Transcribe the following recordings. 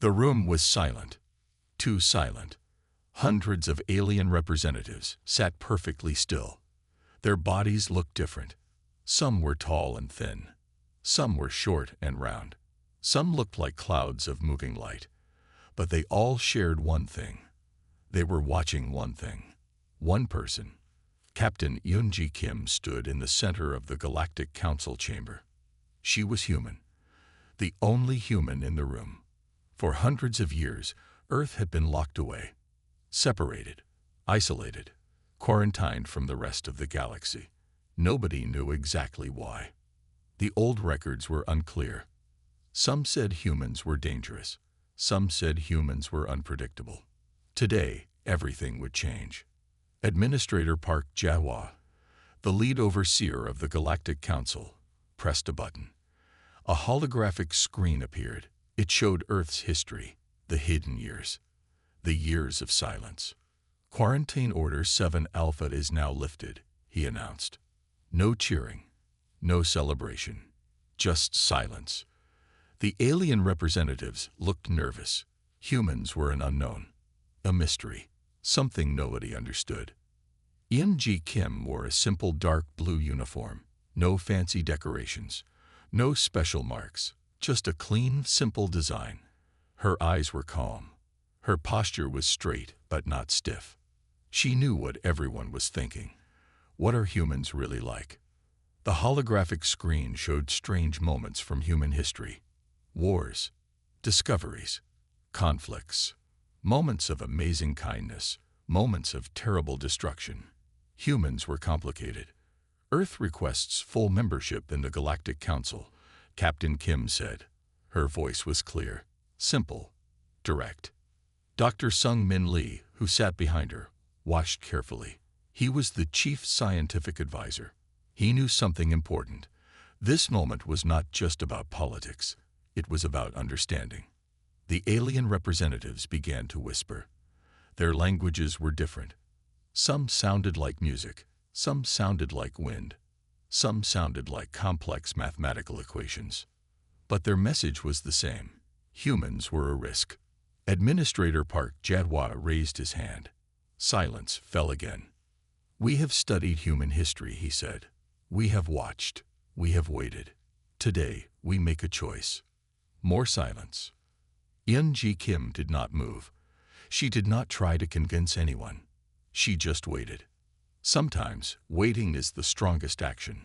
The room was silent, too silent. Hundreds of alien representatives sat perfectly still. Their bodies looked different. Some were tall and thin. Some were short and round. Some looked like clouds of moving light. But they all shared one thing. They were watching one thing. One person. Captain Yoon-ji Kim stood in the center of the Galactic Council chamber. She was human. The only human in the room. For hundreds of years, Earth had been locked away, separated, isolated, quarantined from the rest of the galaxy. Nobody knew exactly why. The old records were unclear. Some said humans were dangerous. Some said humans were unpredictable. Today, everything would change. Administrator Park Jae-hwa, the lead overseer of the Galactic Council, pressed a button. A holographic screen appeared. It showed Earth's history, the hidden years, the years of silence. Quarantine Order 7 Alpha is now lifted, he announced. No cheering, no celebration, just silence. The alien representatives looked nervous. Humans were an unknown, a mystery, something nobody understood. Yoon-ji Kim wore a simple dark blue uniform, no fancy decorations, no special marks, just a clean, simple design. Her eyes were calm. Her posture was straight but not stiff. She knew what everyone was thinking. What are humans really like? The holographic screen showed strange moments from human history. Wars, discoveries, conflicts, moments of amazing kindness, moments of terrible destruction. Humans were complicated. Earth requests full membership in the Galactic Council, Captain Kim said. Her voice was clear, simple, direct. Dr. Sung-Min Lee, who sat behind her, watched carefully. He was the chief scientific advisor. He knew something important. This moment was not just about politics. It was about understanding. The alien representatives began to whisper. Their languages were different. Some sounded like music. Some sounded like wind. Some sounded like complex mathematical equations. But their message was the same. Humans were a risk. Administrator Park Jae-hwa raised his hand. Silence fell again. We have studied human history, he said. We have watched. We have waited. Today, we make a choice. More silence. Yoon-ji Kim did not move. She did not try to convince anyone. She just waited. Sometimes, waiting is the strongest action.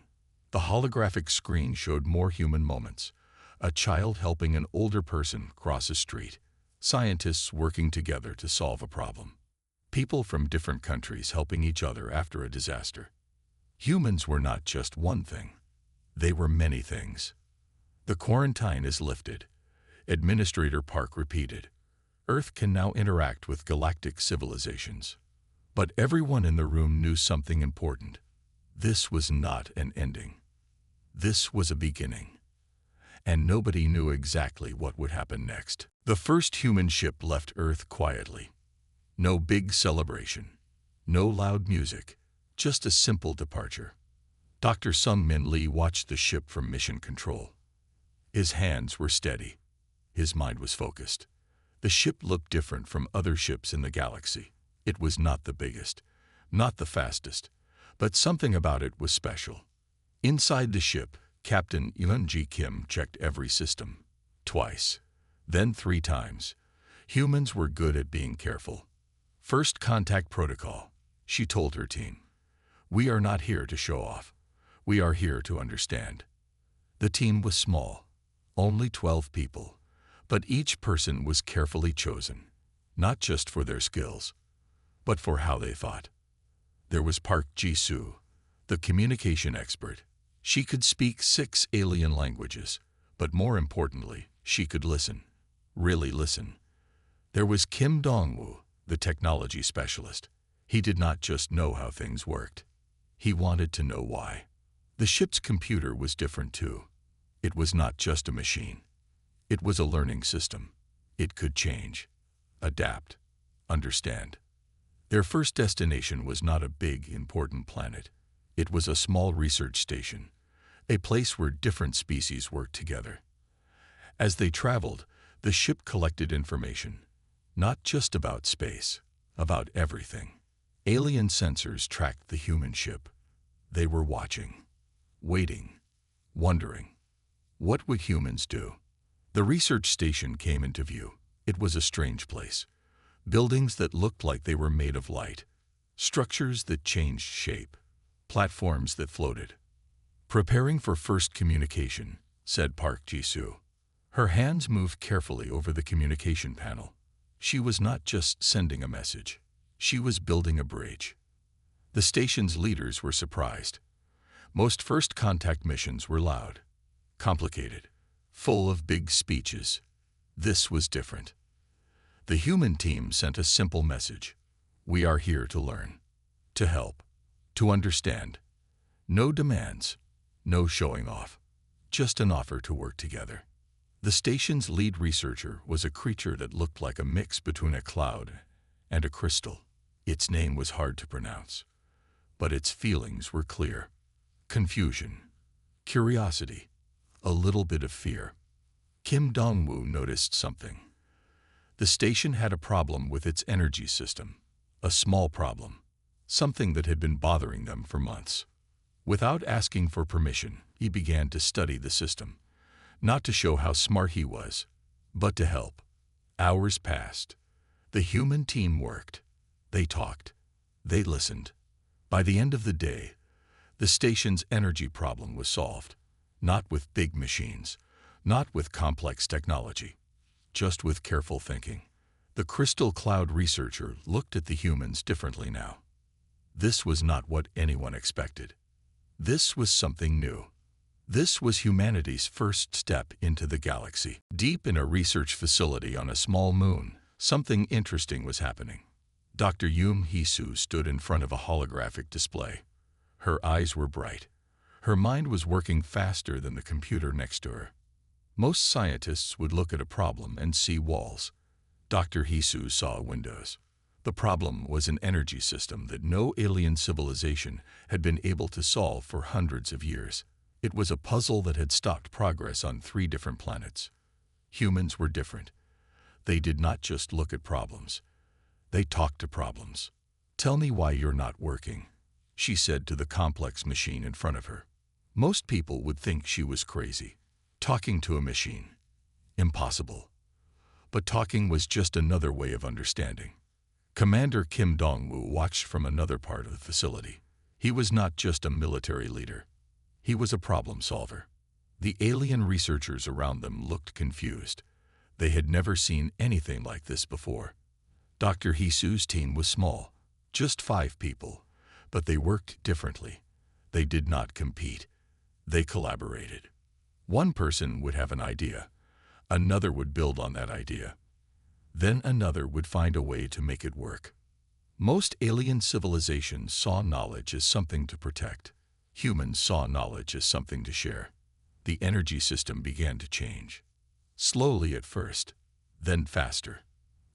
The holographic screen showed more human moments. A child helping an older person cross a street. Scientists working together to solve a problem. People from different countries helping each other after a disaster. Humans were not just one thing. They were many things. The quarantine is lifted. Administrator Park repeated. Earth can now interact with galactic civilizations. But everyone in the room knew something important. This was not an ending. This was a beginning. And nobody knew exactly what would happen next. The first human ship left Earth quietly. No big celebration. No loud music. Just a simple departure. Dr. Sung-Min Lee watched the ship from mission control. His hands were steady. His mind was focused. The ship looked different from other ships in the galaxy. It was not the biggest, not the fastest, but something about it was special. Inside the ship, Captain Yoon-ji Kim checked every system. Twice. Then 3 times. Humans were good at being careful. First contact protocol, she told her team. We are not here to show off. We are here to understand. The team was small, only 12 people, but each person was carefully chosen, not just for their skills, but for how they thought. There was Park Ji-soo, the communication expert. She could speak 6 alien languages, but more importantly, she could listen, really listen. There was Kim Dong-woo, the technology specialist. He did not just know how things worked. He wanted to know why. The ship's computer was different too. It was not just a machine. It was a learning system. It could change, adapt, understand. Their first destination was not a big, important planet. It was a small research station, a place where different species worked together. As they traveled, The ship collected information, not just about space, about everything. Alien sensors tracked the human ship. They were watching, waiting, wondering. What would humans do? The research station came into view. It was a strange place. Buildings that looked like they were made of light. Structures that changed shape. Platforms that floated. "Preparing for first communication," said Park Ji-soo. Her hands moved carefully over the communication panel. She was not just sending a message. She was building a bridge. The station's leaders were surprised. Most first contact missions were loud, complicated, full of big speeches. This was different. The human team sent a simple message. "We are here to learn, to help, to understand. No demands, no showing off, just an offer to work together." The station's lead researcher was a creature that looked like a mix between a cloud and a crystal. Its name was hard to pronounce, but its feelings were clear. Confusion, curiosity, a little bit of fear. Kim Dong-woo noticed something. The station had a problem with its energy system, a small problem, something that had been bothering them for months. Without asking for permission, he began to study the system, not to show how smart he was, but to help. Hours passed. The human team worked. They talked. They listened. By the end of the day, the station's energy problem was solved, not with big machines, not with complex technology, just with careful thinking. The crystal cloud researcher looked at the humans differently now. This was not what anyone expected. This was something new. This was humanity's first step into the galaxy. Deep in a research facility on a small moon, something interesting was happening. Dr. Yoon Hee-soo stood in front of a holographic display. Her eyes were bright. Her mind was working faster than the computer next to her. Most scientists would look at a problem and see walls. Dr. Hee-soo saw windows. The problem was an energy system that no alien civilization had been able to solve for hundreds of years. It was a puzzle that had stopped progress on 3 different planets. Humans were different. They did not just look at problems. They talked to problems. "Tell me why you're not working," she said to the complex machine in front of her. Most people would think she was crazy. Talking to a machine. Impossible. But talking was just another way of understanding. Commander Kim Dong-woo watched from another part of the facility. He was not just a military leader. He was a problem solver. The alien researchers around them looked confused. They had never seen anything like this before. Dr. Hee-soo's team was small, just 5 people, but they worked differently. They did not compete. They collaborated. One person would have an idea. Another would build on that idea. Then another would find a way to make it work. Most alien civilizations saw knowledge as something to protect. Humans saw knowledge as something to share. The energy system began to change. Slowly at first, then faster.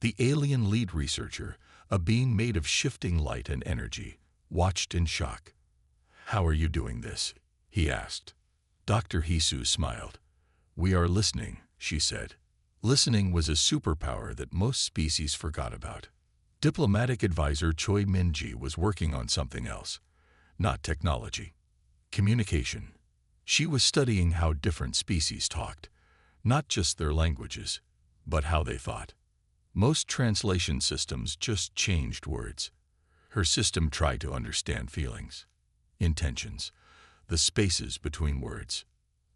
The alien lead researcher, a being made of shifting light and energy, watched in shock. "How are you doing this?" he asked. Dr. Hee-soo smiled. "We are listening," she said. Listening was a superpower that most species forgot about. Diplomatic advisor Choi Min-ji was working on something else, not technology. Communication. She was studying how different species talked, not just their languages, but how they thought. Most translation systems just changed words. Her system tried to understand feelings, intentions, the spaces between words.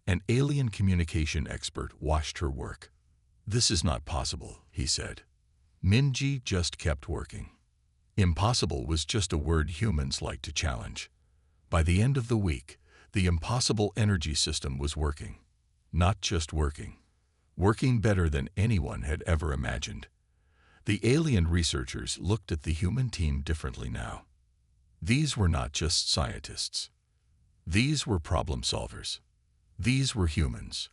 An alien communication expert watched her work. "This is not possible," he said. Min-ji just kept working. Impossible was just a word humans like to challenge. By the end of the week, the impossible energy system was working. Not just working. Working better than anyone had ever imagined. The alien researchers looked at the human team differently now. These were not just scientists. These were problem solvers. These were humans.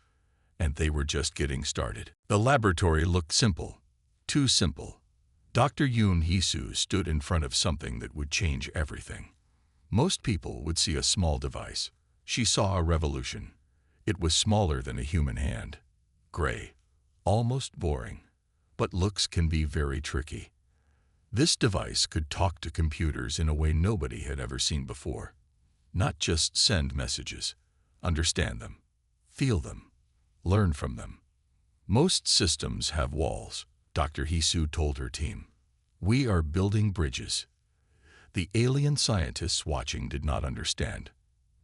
And they were just getting started. The laboratory looked simple. Too simple. Dr. Yoon Hee-soo stood in front of something that would change everything. Most people would see a small device. She saw a revolution. It was smaller than a human hand. Gray. almost boring, but looks can be very tricky. This device could talk to computers in a way nobody had ever seen before. Not just send messages, understand them, feel them, learn from them. Most systems have walls, Dr. Hisu told her team. We are building bridges. The alien scientists watching did not understand.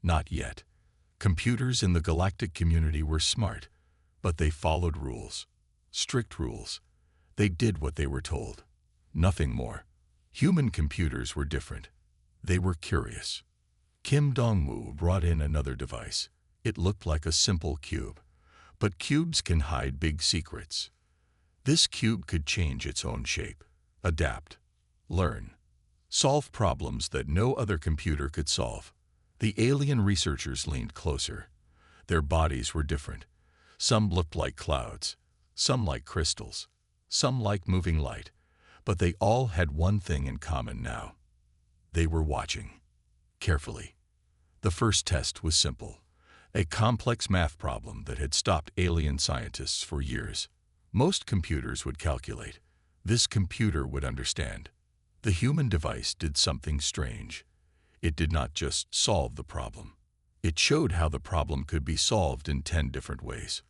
Not yet. Computers in the galactic community were smart, but they followed rules. Strict rules. They did what they were told. Nothing more. Human computers were different. They were curious. Kim Dong-woo brought in another device. It looked like a simple cube. But cubes can hide big secrets. This cube could change its own shape, adapt, learn, solve problems that no other computer could solve. The alien researchers leaned closer. Their bodies were different. Some looked like clouds, some like crystals, some like moving light. But they all had one thing in common now. They were watching. Carefully. The first test was simple. A complex math problem that had stopped alien scientists for years. Most computers would calculate. This computer would understand. The human device did something strange. It did not just solve the problem. It showed how the problem could be solved in 10 different ways.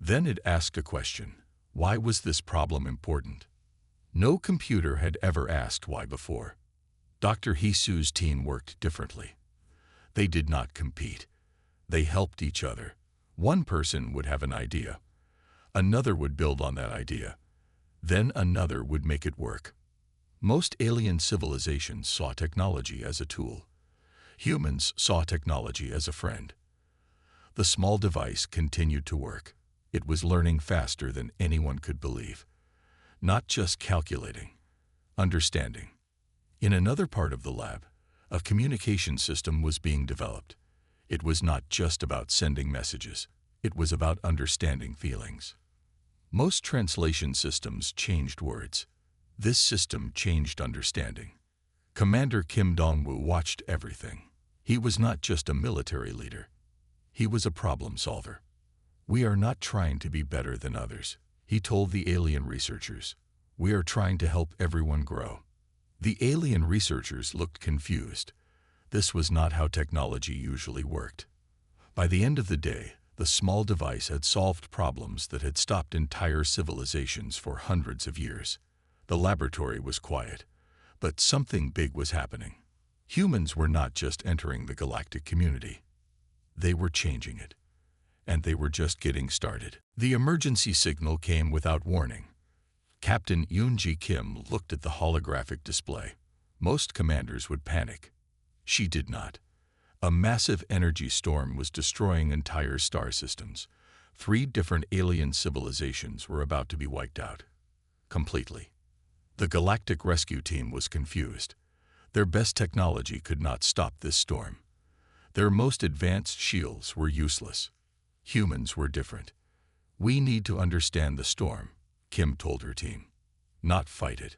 Then it asked a question. Why was this problem important? No computer had ever asked why before. Dr. Hisu's team worked differently. They did not compete. They helped each other. One person would have an idea. Another would build on that idea. Then another would make it work. Most alien civilizations saw technology as a tool. Humans saw technology as a friend. The small device continued to work. It was learning faster than anyone could believe. Not just calculating, understanding. In another part of the lab, a communication system was being developed. It was not just about sending messages. It was about understanding feelings. Most translation systems changed words. This system changed understanding. Commander Kim Dong-woo watched everything. He was not just a military leader. He was a problem solver. We are not trying to be better than others, he told the alien researchers. We are trying to help everyone grow. The alien researchers looked confused. This was not how technology usually worked. By the end of the day, the small device had solved problems that had stopped entire civilizations for hundreds of years. The laboratory was quiet, but something big was happening. Humans were not just entering the galactic community. They were changing it. And they were just getting started. The emergency signal came without warning. Captain Yoon-ji Kim looked at the holographic display. Most commanders would panic. She did not. A massive energy storm was destroying entire star systems. 3 different alien civilizations were about to be wiped out. Completely. The Galactic rescue team was confused. Their best technology could not stop this storm. Their most advanced shields were useless. Humans were different. We need to understand the storm, Kim told her team. Not fight it.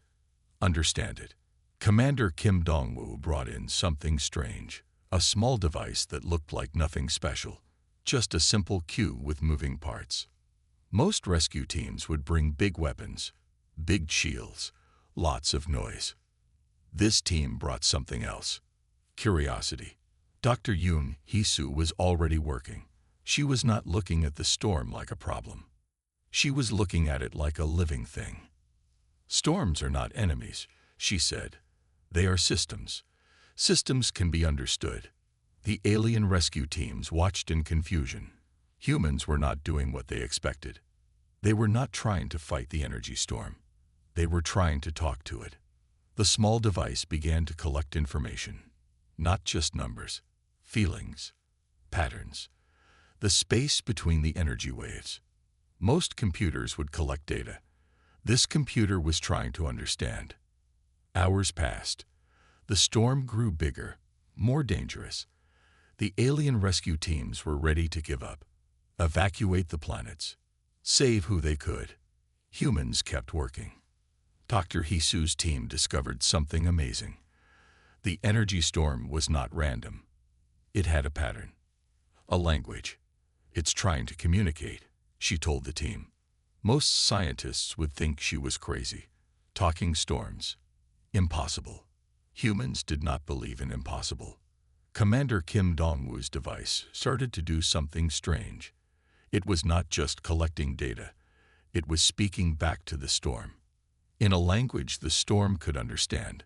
Understand it. Commander Kim Dong-woo brought in something strange. A small device that looked like nothing special. Just a simple cube with moving parts. Most rescue teams would bring big weapons, big shields, lots of noise. This team brought something else. Curiosity. Dr. Yoon Hisu was already working. She was not looking at the storm like a problem. She was looking at it like a living thing. Storms are not enemies, she said. They are systems. Systems can be understood. The alien rescue teams watched in confusion. Humans were not doing what they expected. They were not trying to fight the energy storm. They were trying to talk to it. The small device began to collect information. Not just numbers, feelings, patterns. The space between the energy waves. Most computers would collect data. This computer was trying to understand. Hours passed. The storm grew bigger, more dangerous. The alien rescue teams were ready to give up, evacuate the planets, save who they could. Humans kept working. Dr. Hisu's team discovered something amazing. The energy storm was not random. It had a pattern, a language. It's trying to communicate, she told the team. Most scientists would think she was crazy. Talking storms. Impossible. Humans did not believe in impossible. Commander Kim Dong-woo's device started to do something strange. It was not just collecting data. It was speaking back to the storm, in a language the storm could understand.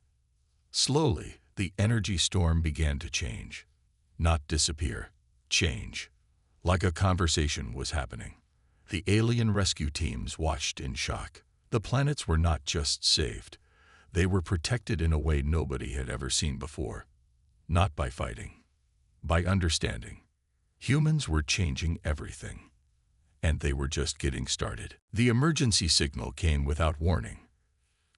Slowly, the energy storm began to change. Not disappear, change. Like a conversation was happening. The alien rescue teams watched in shock. The planets were not just saved. They were protected in a way nobody had ever seen before. Not by fighting, by understanding. Humans were changing everything. And they were just getting started. The emergency signal came without warning.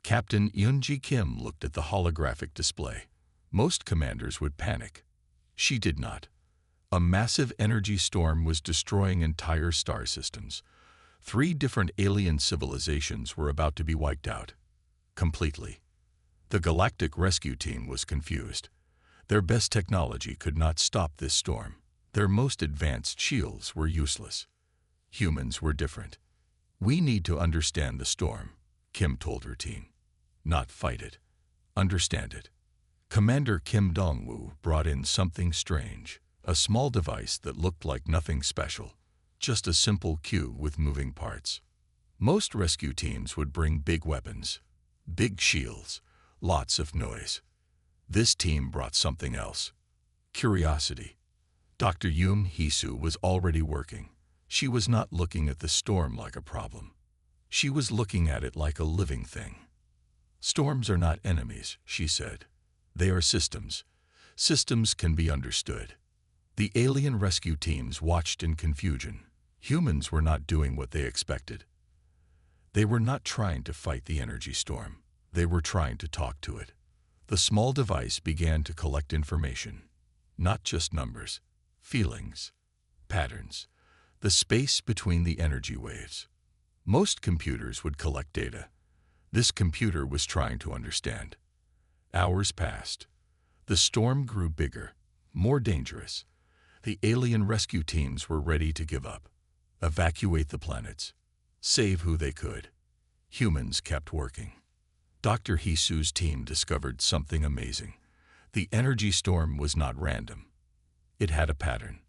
Captain Yoonji Kim looked at the holographic display. Most commanders would panic. She did not. A massive energy storm was destroying entire star systems. 3 different alien civilizations were about to be wiped out. Completely. The Galactic rescue team was confused. Their best technology could not stop this storm. Their most advanced shields were useless. Humans were different. We need to understand the storm, Kim told her team. Not fight it. Understand it. Commander Kim Dong-woo brought in something strange, a small device that looked like nothing special, just a simple cube with moving parts. Most rescue teams would bring big weapons, big shields, lots of noise. This team brought something else. Curiosity. Dr. Yoon Hee-soo was already working. She was not looking at the storm like a problem. She was looking at it like a living thing. Storms are not enemies, she said. They are systems. Systems can be understood. The alien rescue teams watched in confusion. Humans were not doing what they expected. They were not trying to fight the energy storm. They were trying to talk to it. The small device began to collect information. Not just numbers, feelings, patterns. The space between the energy waves. Most computers would collect data. This computer was trying to understand. Hours passed. The storm grew bigger, more dangerous. The alien rescue teams were ready to give up, evacuate the planets, save who they could. Humans kept working. Dr. Hee-soo's team discovered something amazing. The energy storm was not random. It had a pattern,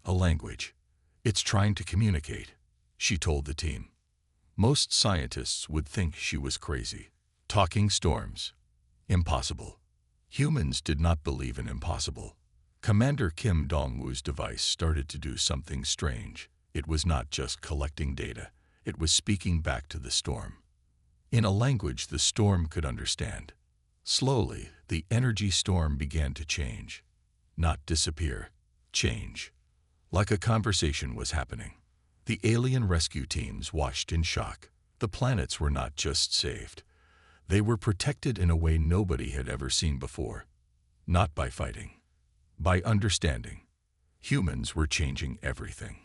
a language. It's trying to communicate, she told the team. Most scientists would think she was crazy. Talking storms. Impossible. Humans did not believe in impossible. Commander Kim Dong-woo's device started to do something strange. It was not just collecting data. It was speaking back to the storm, in a language the storm could understand. Slowly, the energy storm began to change. Not disappear, change. Like a conversation was happening. The alien rescue teams watched in shock. The planets were not just saved. They were protected in a way nobody had ever seen before. Not by fighting, by understanding. Humans were changing everything.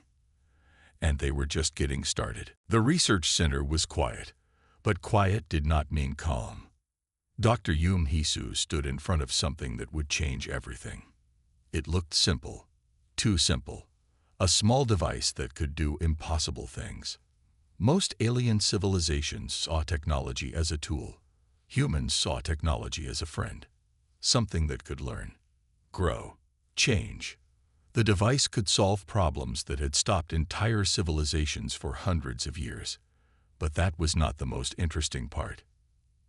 And they were just getting started. The research center was quiet, but quiet did not mean calm. Dr. Yoon Hee-soo stood in front of something that would change everything. It looked simple, too simple. A small device that could do impossible things. Most alien civilizations saw technology as a tool. Humans saw technology as a friend. Something that could learn, grow, change. The device could solve problems that had stopped entire civilizations for hundreds of years. But that was not the most interesting part.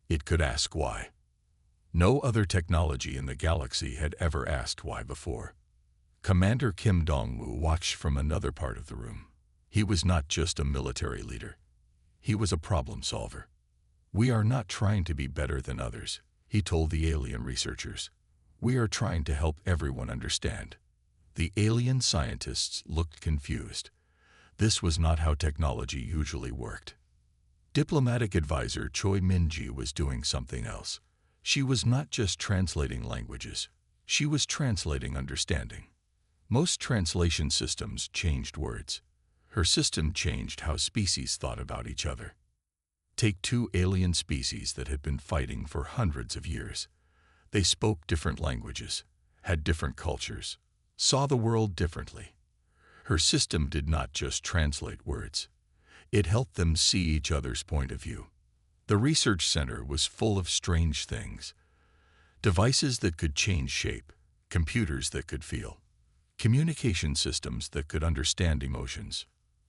It could ask why. No other technology in the galaxy had ever asked why before. Commander Kim Dong-woo watched from another part of the room. He was not just a military leader. He was a problem solver. We are not trying to be better than others, he told the alien researchers. We are trying to help everyone understand. The alien scientists looked confused. This was not how technology usually worked. Diplomatic advisor Choi Min-ji was doing something else. She was not just translating languages. She was translating understanding. Most translation systems changed words. Her system changed how species thought about each other. Take 2 alien species that had been fighting for hundreds of years. They spoke different languages, had different cultures, saw the world differently. Her system did not just translate words. It helped them see each other's point of view. The research center was full of strange things. Devices that could change shape, computers that could feel, communication systems that could understand emotions.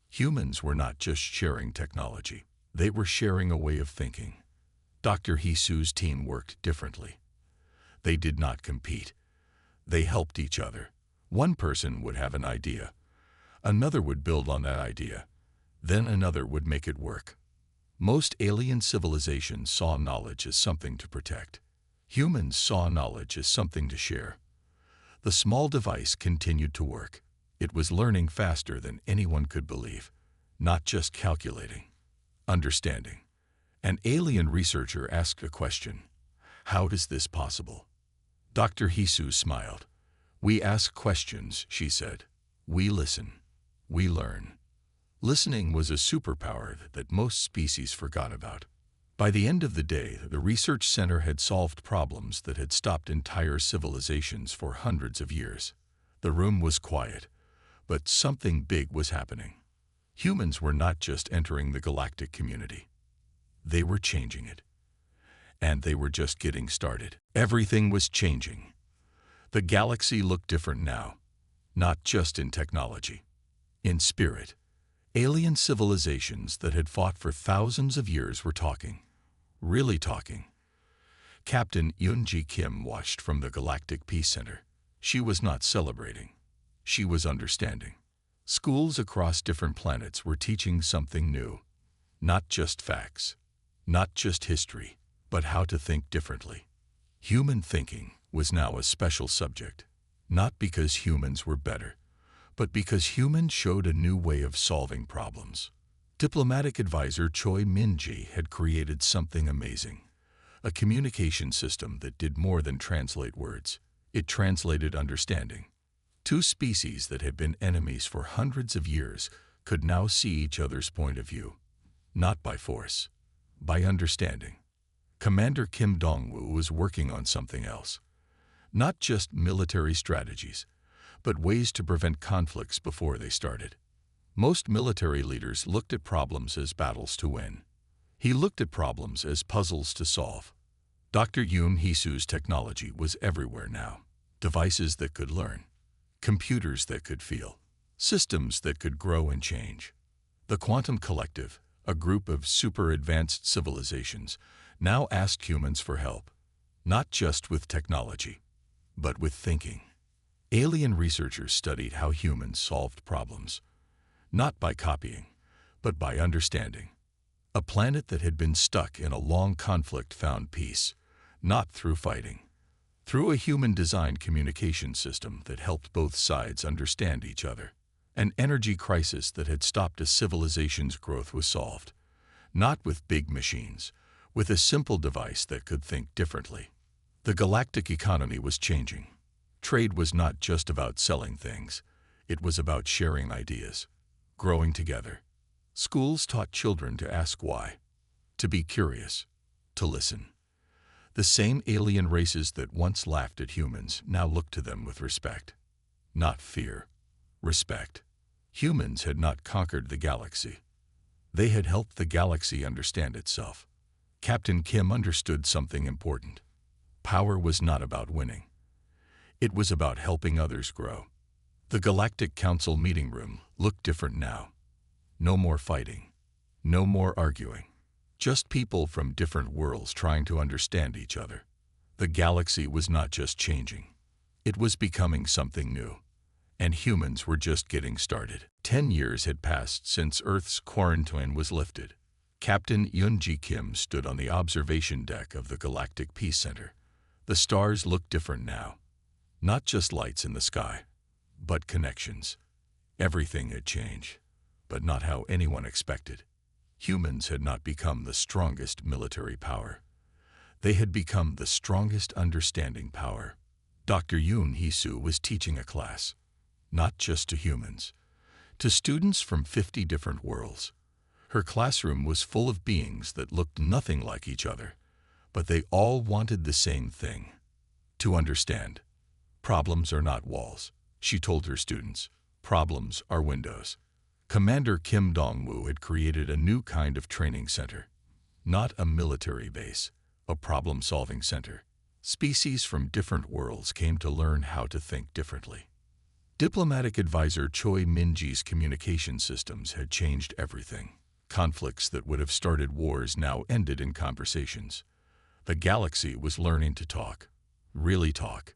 Humans were not just sharing technology. They were sharing a way of thinking. Dr. Hisu's team worked differently. They did not compete. They helped each other. One person would have an idea. Another would build on that idea. Then another would make it work. Most alien civilizations saw knowledge as something to protect. Humans saw knowledge as something to share. The small device continued to work. It was learning faster than anyone could believe. Not just calculating. Understanding. An alien researcher asked a question. How is this possible? Dr. Hisu smiled. We ask questions, she said. We listen. We learn. Listening was a superpower that most species forgot about. By the end of the day, the research center had solved problems that had stopped entire civilizations for hundreds of years. The room was quiet, but something big was happening. Humans were not just entering the galactic community. They were changing it. And they were just getting started. Everything was changing. The galaxy looked different now, not just in technology, in spirit. Alien civilizations that had fought for thousands of years were talking, really talking. Captain Yoon-ji Kim watched from the Galactic Peace Center. She was not celebrating. She was understanding. Schools across different planets were teaching something new. Not just facts, not just history, but how to think differently. Human thinking was now a special subject, not because humans were better, but because humans showed a new way of solving problems. Diplomatic advisor Choi Min-ji had created something amazing, a communication system that did more than translate words. It translated understanding. Two species that had been enemies for hundreds of years could now see each other's point of view, not by force, by understanding. Commander Kim Dong-woo was working on something else. Not just military strategies, but ways to prevent conflicts before they started. Most military leaders looked at problems as battles to win. He looked at problems as puzzles to solve. Dr. Yoon Hisu's technology was everywhere now. Devices that could learn, computers that could feel, systems that could grow and change. The Quantum Collective, a group of super-advanced civilizations, now asked humans for help, not just with technology, but with thinking. Alien researchers studied how humans solved problems, not by copying, but by understanding. A planet that had been stuck in a long conflict found peace, not through fighting, through a human-designed communication system that helped both sides understand each other. An energy crisis that had stopped a civilization's growth was solved, not with big machines, with a simple device that could think differently. The galactic economy was changing. Trade was not just about selling things. It was about sharing ideas, growing together. Schools taught children to ask why, to be curious, to listen. The same alien races that once laughed at humans now looked to them with respect. Not fear, respect. Humans had not conquered the galaxy. They had helped the galaxy understand itself. Captain Kim understood something important. Power was not about winning. It was about helping others grow. The Galactic Council meeting room looked different now. No more fighting. No more arguing. Just people from different worlds trying to understand each other. The galaxy was not just changing. It was becoming something new. And humans were just getting started. 10 years had passed since Earth's quarantine was lifted. Captain Yoon-ji Kim stood on the observation deck of the Galactic Peace Center. The stars looked different now. Not just lights in the sky, but connections. Everything had changed, but not how anyone expected. Humans had not become the strongest military power. They had become the strongest understanding power. Dr. Yoon Hisu was teaching a class, not just to humans, to students from 50 different worlds. Her classroom was full of beings that looked nothing like each other, but they all wanted the same thing: to understand. Problems are not walls, she told her students. Problems are windows. Commander Kim Dong-woo had created a new kind of training center. Not a military base, a problem-solving center. Species from different worlds came to learn how to think differently. Diplomatic advisor Choi Min-ji's communication systems had changed everything. Conflicts that would have started wars now ended in conversations. The galaxy was learning to talk. Really talk.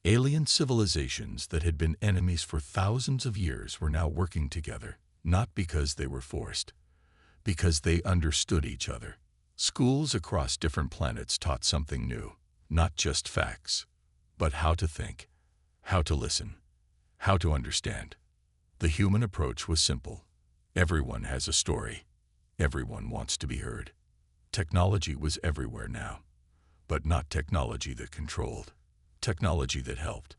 Alien civilizations that had been enemies for thousands of years were now working together, not because they were forced, because they understood each other. Schools across different planets taught something new, not just facts, but how to think, how to listen, how to understand. The human approach was simple. Everyone has a story. Everyone wants to be heard. Technology was everywhere now, but not technology that controlled. Technology that helped.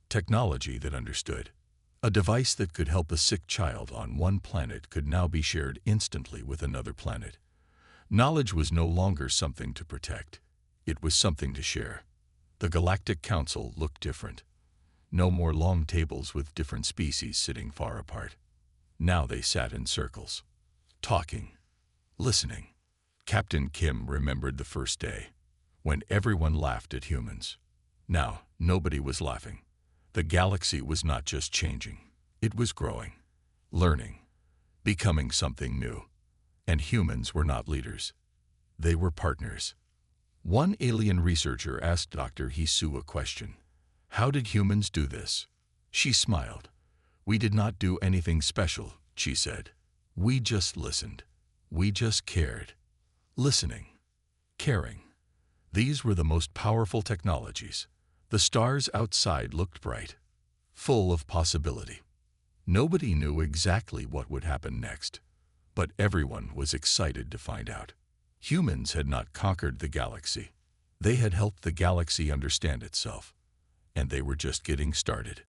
Technology that understood. A device that could help a sick child on one planet could now be shared instantly with another planet. Knowledge was no longer something to protect. It was something to share. The Galactic Council looked different. No more long tables with different species sitting far apart. Now they sat in circles, talking, listening. Captain Kim remembered the first day, when everyone laughed at humans. Now, nobody was laughing. The galaxy was not just changing. It was growing, learning, becoming something new. And humans were not leaders. They were partners. One alien researcher asked Dr. Hisu a question. How did humans do this? She smiled. We did not do anything special, she said. We just listened. We just cared. Listening, caring. These were the most powerful technologies. The stars outside looked bright, full of possibility. Nobody knew exactly what would happen next, but everyone was excited to find out. Humans had not conquered the galaxy. They had helped the galaxy understand itself, and they were just getting started.